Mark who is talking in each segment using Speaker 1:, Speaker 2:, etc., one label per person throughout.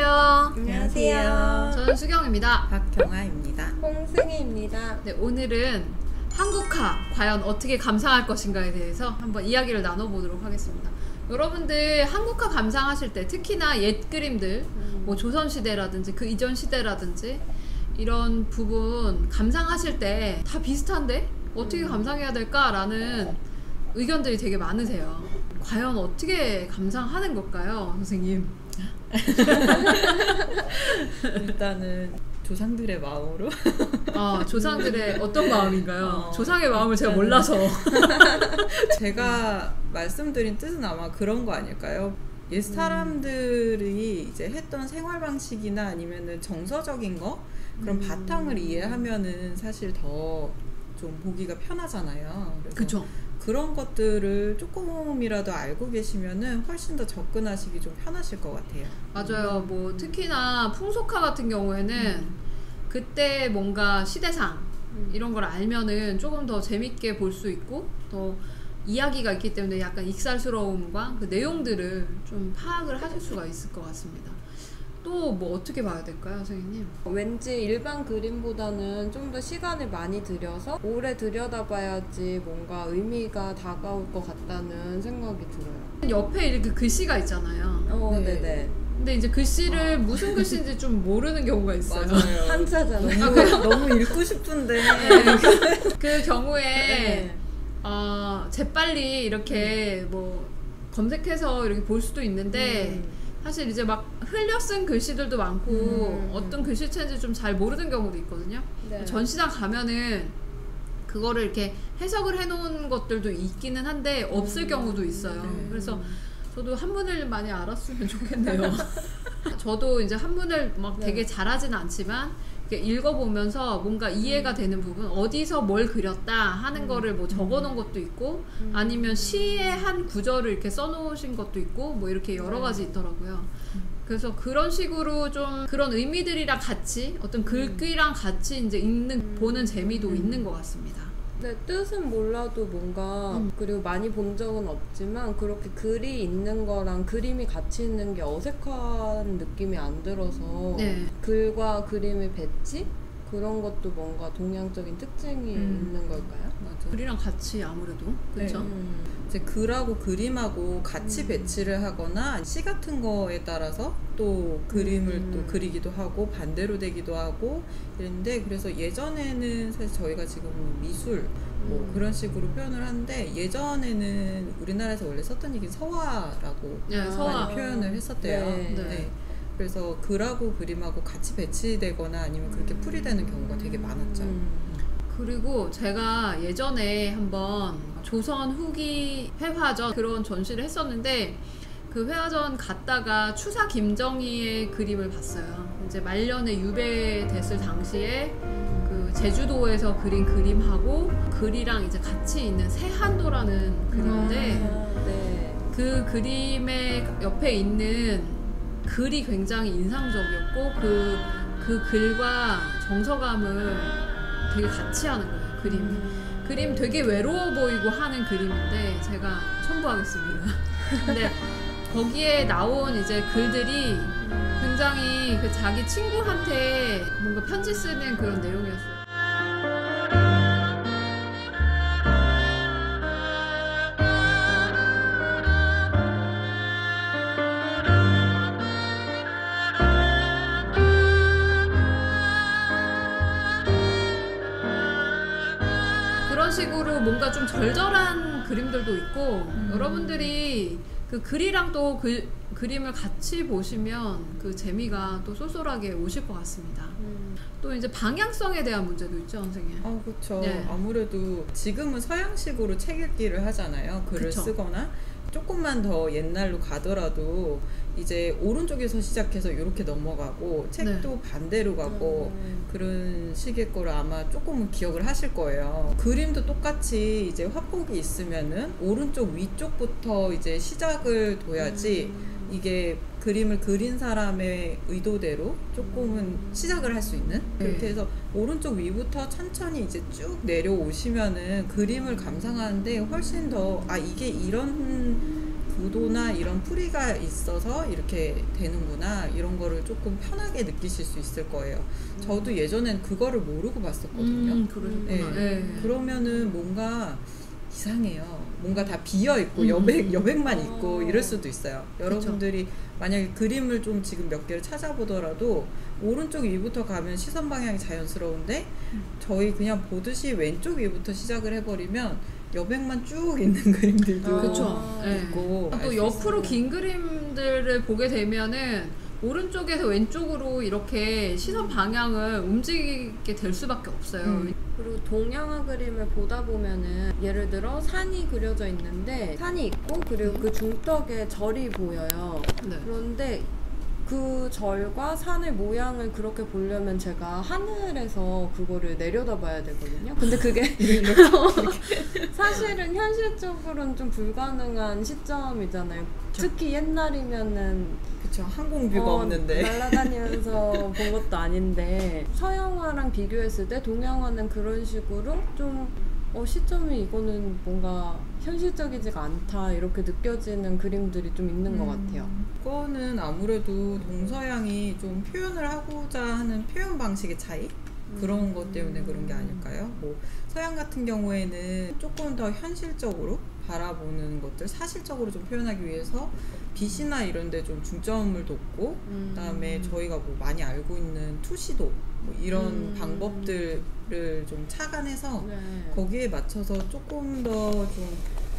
Speaker 1: 안녕하세요.
Speaker 2: 안녕하세요.
Speaker 1: 저는 수경입니다.
Speaker 2: 박경아입니다.
Speaker 3: 홍승희입니다.
Speaker 1: 네, 오늘은 한국화 과연 어떻게 감상할 것인가에 대해서 한번 이야기를 나눠보도록 하겠습니다. 여러분들 한국화 감상하실 때 특히나 옛 그림들 뭐 조선시대라든지 그 이전 시대라든지 이런 부분 감상하실 때 다 비슷한데 어떻게 감상해야 될까라는 의견들이 되게 많으세요. 과연 어떻게 감상하는 걸까요, 선생님?
Speaker 2: 일단은 조상들의 마음으로
Speaker 1: 조상들의 어떤 마음인가요? 조상의 마음을 제가 몰라서
Speaker 2: 제가 말씀드린 뜻은 아마 그런 거 아닐까요? 옛 사람들이 이제 했던 생활 방식이나 아니면은 정서적인 거 그런 바탕을 이해하면은 사실 더 좀 보기가 편하잖아요.
Speaker 1: 그쵸.
Speaker 2: 그런 것들을 조금이라도 알고 계시면은 훨씬 더 접근하시기 좀 편하실 것 같아요.
Speaker 1: 맞아요. 뭐 특히나 풍속화 같은 경우에는 그때 뭔가 시대상 이런 걸 알면은 조금 더 재밌게 볼 수 있고 더 이야기가 있기 때문에 약간 익살스러움과 그 내용들을 좀 파악을 하실 수가 있을 것 같습니다. 또 뭐 어떻게 봐야 될까요, 선생님?
Speaker 3: 왠지 일반 그림보다는 좀 더 시간을 많이 들여서 오래 들여다봐야지 뭔가 의미가 다가올 것 같다는 생각이 들어요.
Speaker 1: 옆에 이렇게 글씨가 있잖아요.
Speaker 3: 네네.
Speaker 1: 근데 이제 글씨를 무슨 글씨인지 좀 모르는 경우가 있어요.
Speaker 2: 맞아요.
Speaker 3: 한자잖아요.
Speaker 2: 너무 읽고 싶은데
Speaker 1: 그 경우에
Speaker 3: 네.
Speaker 1: 재빨리 이렇게 뭐 검색해서 이렇게 볼 수도 있는데 사실 이제 막 흘려 쓴 글씨들도 많고 어떤 글씨체인지 좀 잘 모르는 경우도 있거든요.
Speaker 3: 네.
Speaker 1: 전시장 가면은 그거를 이렇게 해석을 해놓은 것들도 있기는 한데 없을 경우도 있어요. 그래서 저도 한문을 많이 알았으면 좋겠네요. 저도 이제 한문을 막 되게 잘하진 않지만 이렇게 읽어보면서 뭔가 이해가 되는 부분, 어디서 뭘 그렸다 하는 거를 뭐 적어놓은 것도 있고 아니면 시의 한 구절을 이렇게 써놓으신 것도 있고 뭐 이렇게 여러 가지 있더라고요. 그래서 그런 식으로 좀 그런 의미들이랑 같이 어떤 글귀랑 같이 이제 보는 재미도 있는 것 같습니다.
Speaker 3: 네, 뜻은 몰라도 뭔가 그리고 많이 본 적은 없지만 그렇게 글이 있는 거랑 그림이 같이 있는 게 어색한 느낌이 안 들어서
Speaker 1: 네.
Speaker 3: 글과 그림의 배치? 그런 것도 뭔가 동양적인 특징이 있는 걸까요?
Speaker 2: 맞아.
Speaker 1: 글이랑 같이 아무래도 그렇죠.
Speaker 2: 이제 글하고 그림하고 같이 배치를 하거나 시 같은 거에 따라서 또 그림을 또 그리기도 하고 반대로 되기도 하고 이랬는데 그래서 예전에는 사실 저희가 지금 미술 뭐 그런 식으로 표현을 하는데 예전에는 우리나라에서 원래 썼던 얘기는 서화라고
Speaker 1: 네, 서화.
Speaker 2: 많이 표현을 했었대요.
Speaker 3: 네.
Speaker 2: 네. 그래서 글하고 그림하고 같이 배치되거나 아니면 그렇게 풀이되는 경우가 되게 많았죠.
Speaker 1: 그리고 제가 예전에 한번 조선 후기 회화전 그런 전시를 했었는데 그 회화전 갔다가 추사 김정희의 그림을 봤어요. 이제 말년에 유배됐을 당시에 그 제주도에서 그린 그림하고 글이랑 이제 같이 있는 세한도라는 그림인데
Speaker 3: 네.
Speaker 1: 그 그림의 옆에 있는 글이 굉장히 인상적이었고 그 글과 정서감을 되게 같이 하는 거예요. 그림 되게 외로워 보이고 하는 그림인데 제가 첨부하겠습니다. 근데 거기에 나온 이제 글들이 굉장히 그 자기 친구한테 뭔가 편지 쓰는 그런 내용이었어요. 그런 식으로 뭔가 좀 절절한 그림들도 있고 여러분들이 그 글이랑 또 그림을 같이 보시면 그 재미가 또 쏠쏠하게 오실 것 같습니다. 또 이제 방향성에 대한 문제도 있죠, 선생님.
Speaker 2: 그렇죠.
Speaker 1: 네.
Speaker 2: 아무래도 지금은 서양식으로 책 읽기를 하잖아요. 글을
Speaker 1: 그쵸.
Speaker 2: 쓰거나 조금만 더 옛날로 가더라도 이제 오른쪽에서 시작해서 이렇게 넘어가고 책도 반대로 가고 그런 식의 거를 아마 조금은 기억을 하실 거예요. 그림도 똑같이 이제 화폭이 있으면은 오른쪽 위쪽부터 이제 시작을 둬야지 이게 그림을 그린 사람의 의도대로 조금은 시작을 할 수 있는 그렇게 해서 오른쪽 위부터 천천히 이제 쭉 내려오시면은 그림을 감상하는데 훨씬 더 이게 이런 부도나 이런 풀이가 있어서 이렇게 되는구나 이런 거를 조금 편하게 느끼실 수 있을 거예요. 저도 예전엔 그거를 모르고 봤었거든요.
Speaker 1: 그러셨구나.
Speaker 2: 네. 그러면은 뭔가 이상해요. 뭔가 다 비어 있고 여백만 있고 이럴 수도 있어요. 여러분들이 만약에 그림을 좀 지금 몇 개를 찾아보더라도 오른쪽 위부터 가면 시선 방향이 자연스러운데 저희 그냥 보듯이 왼쪽 위부터 시작을 해버리면 여백만 쭉 있는 그림들도 있고
Speaker 1: 또 옆으로 긴 그림들을 보게 되면은 오른쪽에서 왼쪽으로 이렇게 시선 방향을 움직이게 될 수밖에 없어요.
Speaker 3: 그리고 동양화 그림을 보다 보면은 예를 들어 산이 그려져 있는데 산이 있고 그리고 그 중턱에 절이 보여요.
Speaker 1: 네.
Speaker 3: 그런데 그 절과 산의 모양을 그렇게 보려면 제가 하늘에서 그거를 내려다봐야 되거든요. 근데 그게 사실은 현실적으로는 좀 불가능한 시점이잖아요. 특히 옛날이면은
Speaker 2: 그쵸, 항공뷰가 없는데
Speaker 3: 날아다니면서 본 것도 아닌데 서양화랑 비교했을 때 동양화는 그런 식으로 좀 시점이 이거는 뭔가 현실적이지가 않다 이렇게 느껴지는 그림들이 좀 있는 것 같아요.
Speaker 2: 그거는 아무래도 동서양이 좀 표현을 하고자 하는 표현 방식의 차이? 그런 것 때문에 그런 게 아닐까요? 뭐 서양 같은 경우에는 조금 더 현실적으로 바라보는 것들, 사실적으로 좀 표현하기 위해서 빛이나 이런 데 좀 중점을 뒀고 그다음에 저희가 뭐 많이 알고 있는 투시도 뭐 이런 방법들을 좀 착안해서 거기에 맞춰서 조금 더 좀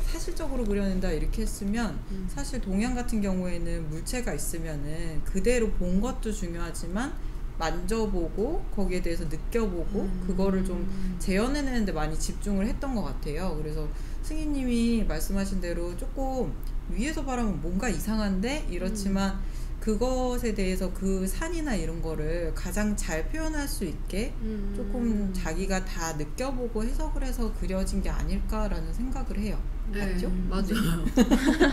Speaker 2: 사실적으로 그려낸다 이렇게 했으면 사실 동양 같은 경우에는 물체가 있으면은 그대로 본 것도 중요하지만 만져보고 거기에 대해서 느껴보고 그거를 좀 재현해내는 데 많이 집중을 했던 것 같아요. 그래서 승희님이 말씀하신 대로 조금 위에서 바라보면 뭔가 이상한데 이렇지만 그것에 대해서 그 산이나 이런 거를 가장 잘 표현할 수 있게 조금 자기가 다 느껴보고 해석을 해서 그려진 게 아닐까라는 생각을 해요. 맞죠?
Speaker 1: 맞아요.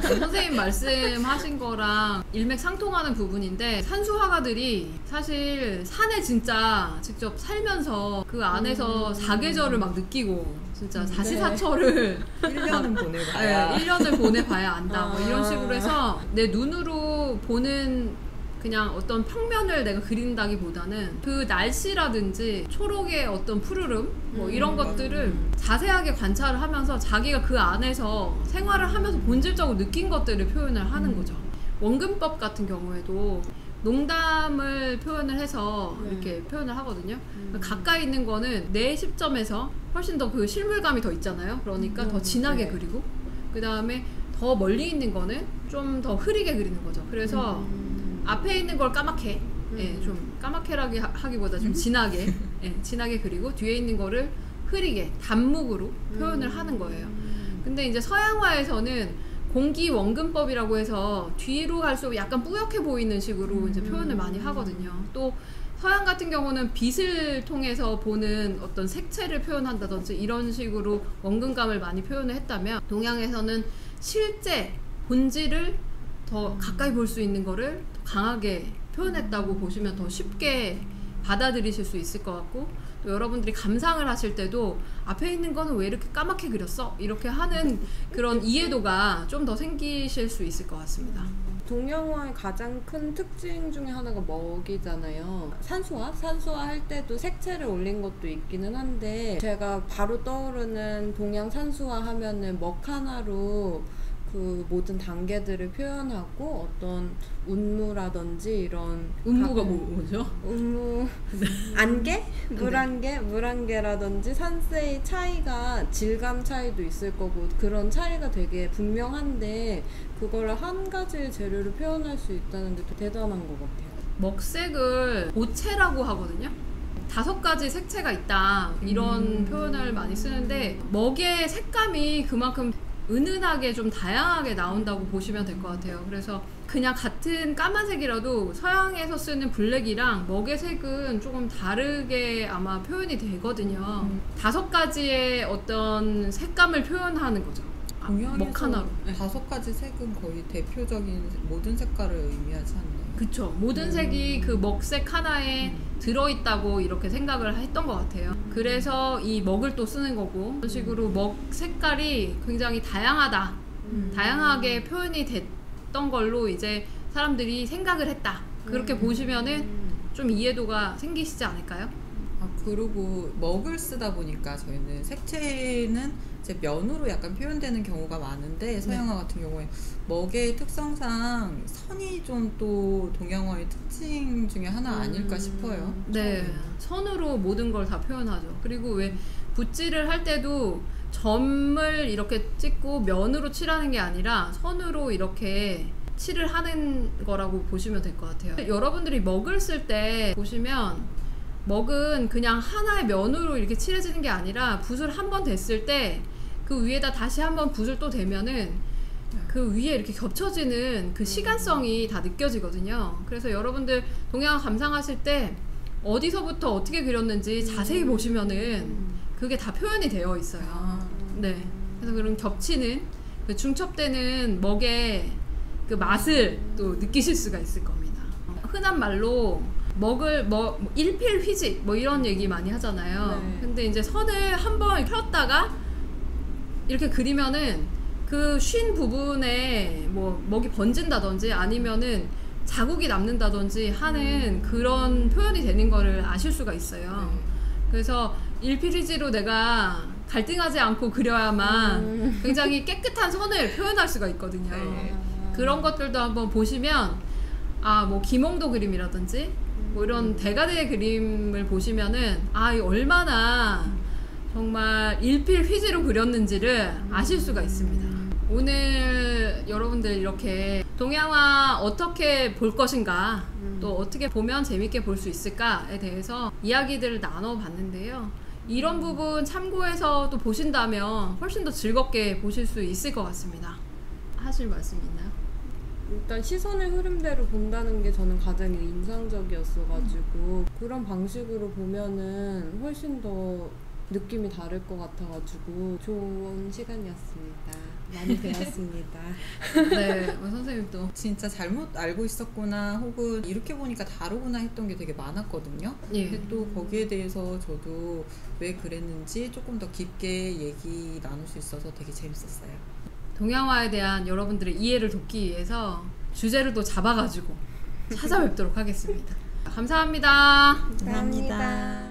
Speaker 1: 선생님 말씀하신 거랑 일맥상통하는 부분인데 산수화가들이 사실 산에 진짜 직접 살면서 그 안에서 사계절을 막 느끼고 진짜 사시사철을
Speaker 2: 1년은 보내봐야
Speaker 1: 1년을 보내봐야 안다 뭐 이런 식으로 해서 내 눈으로 보는 그냥 어떤 평면을 내가 그린다기보다는 그 날씨라든지 초록의 어떤 푸르름 뭐 이런 것들을 자세하게 관찰을 하면서 자기가 그 안에서 생활을 하면서 본질적으로 느낀 것들을 표현을 하는 거죠. 원근법 같은 경우에도 농담을 표현을 해서 이렇게 표현을 하거든요. 가까이 있는 거는 내 시점에서 훨씬 더 그 실물감이 더 있잖아요. 그러니까 더 진하게 그리고 그 다음에 더 멀리 있는 거는 좀 더 흐리게 그리는 거죠. 그래서 앞에 있는 걸 까맣게 좀 까맣게라기 하기보다 좀 진하게 진하게 그리고 뒤에 있는 거를 흐리게 단묵으로 표현을 하는 거예요. 근데 이제 서양화에서는 공기 원근법이라고 해서 뒤로 갈수록 약간 뿌옇게 보이는 식으로 이제 표현을 많이 하거든요. 또 서양 같은 경우는 빛을 통해서 보는 어떤 색채를 표현한다든지 이런 식으로 원근감을 많이 표현을 했다면 동양에서는 실제 본질을 더 가까이 볼 수 있는 거를 더 강하게 표현했다고 보시면 더 쉽게 받아들이실 수 있을 것 같고 또 여러분들이 감상을 하실 때도 앞에 있는 거는 왜 이렇게 까맣게 그렸어? 이렇게 하는 그런 이해도가 좀 더 생기실 수 있을 것 같습니다.
Speaker 3: 동양화의 가장 큰 특징 중에 하나가 먹이잖아요. 산수화 할 때도 색채를 올린 것도 있기는 한데 제가 바로 떠오르는 동양 산수화 하면은 먹 하나로 그 모든 단계들을 표현하고 어떤 운무라든지 이런
Speaker 1: 운무가 뭐죠?
Speaker 3: 운무 안개? 물안개라든지 산세의 차이가 질감 차이도 있을 거고 그런 차이가 되게 분명한데 그거를 한 가지 재료로 표현할 수 있다는 게 대단한 것 같아요.
Speaker 1: 먹색을 보채라고 하거든요. 5가지 색채가 있다 이런 표현을 많이 쓰는데 먹의 색감이 그만큼 은은하게 좀 다양하게 나온다고 보시면 될 것 같아요. 그래서 그냥 같은 까만색이라도 서양에서 쓰는 블랙이랑 먹의 색은 조금 다르게 아마 표현이 되거든요. 5가지의 어떤 색감을 표현하는 거죠. 먹 하나로.
Speaker 2: 5가지 색은 거의 대표적인 모든 색깔을 의미하지 않나요?
Speaker 1: 그쵸. 모든 색이 그 먹색 하나에 들어있다고 이렇게 생각을 했던 것 같아요. 그래서 이 먹을 또 쓰는 거고 그런 식으로 먹 색깔이 굉장히 다양하다 다양하게 표현이 됐던 걸로 이제 사람들이 생각을 했다. 그렇게 보시면은 좀 이해도가 생기시지 않을까요?
Speaker 2: 그리고 먹을 쓰다 보니까 저희는 색채는 이제 면으로 약간 표현되는 경우가 많은데 서양화 같은 경우에 먹의 특성상 선이 좀 또 동양화의 특징 중에 하나 아닐까 싶어요.
Speaker 1: 네, 선으로 모든 걸 다 표현하죠. 그리고 왜 붓질을 할 때도 점을 이렇게 찍고 면으로 칠하는 게 아니라 선으로 이렇게 칠을 하는 거라고 보시면 될 것 같아요. 여러분들이 먹을 쓸 때 보시면 먹은 그냥 하나의 면으로 이렇게 칠해지는 게 아니라 붓을 한 번 댔을 때 그 위에다 다시 한번 붓을 또 대면은 그 위에 이렇게 겹쳐지는 그 시간성이 다 느껴지거든요. 그래서 여러분들 동양화 감상하실 때 어디서부터 어떻게 그렸는지 자세히 보시면은 그게 다 표현이 되어 있어요. 네. 그래서 그런 겹치는 그 중첩되는 먹의 그 맛을 또 느끼실 수가 있을 겁니다. 흔한 말로 먹을 일필휘직 뭐 이런 얘기 많이 하잖아요.
Speaker 3: 네.
Speaker 1: 근데 이제 선을 한번 폈다가 이렇게 그리면은 그 쉰 부분에 뭐 먹이 번진다든지 아니면은 자국이 남는다든지 하는 그런 표현이 되는 거를 아실 수가 있어요. 그래서 일필휘지로 내가 갈등하지 않고 그려야만 굉장히 깨끗한 선을 표현할 수가 있거든요. 그런 것들도 한번 보시면 뭐 김홍도 그림이라든지 뭐 이런 대가대의 그림을 보시면은 이 얼마나 정말 일필휘지로 그렸는지를 아실 수가 있습니다. 오늘 여러분들 이렇게 동양화 어떻게 볼 것인가 또 어떻게 보면 재밌게 볼 수 있을까에 대해서 이야기들을 나눠봤는데요. 이런 부분 참고해서 또 보신다면 훨씬 더 즐겁게 보실 수 있을 것 같습니다. 하실 말씀 있나요?
Speaker 3: 일단 시선의 흐름대로 본다는 게 저는 가장 인상적이었어가지고 그런 방식으로 보면은 훨씬 더 느낌이 다를 것 같아가지고 좋은 시간이었습니다. 많이 배웠습니다.
Speaker 1: 네, 선생님도
Speaker 2: 진짜 잘못 알고 있었구나 혹은 이렇게 보니까 다르구나 했던 게 되게 많았거든요. 근데 또 거기에 대해서 저도 왜 그랬는지 조금 더 깊게 얘기 나눌 수 있어서 되게 재밌었어요.
Speaker 1: 동양화에 대한 여러분들의 이해를 돕기 위해서 주제를 또 잡아가지고 찾아뵙도록 하겠습니다. 감사합니다.
Speaker 2: 감사합니다.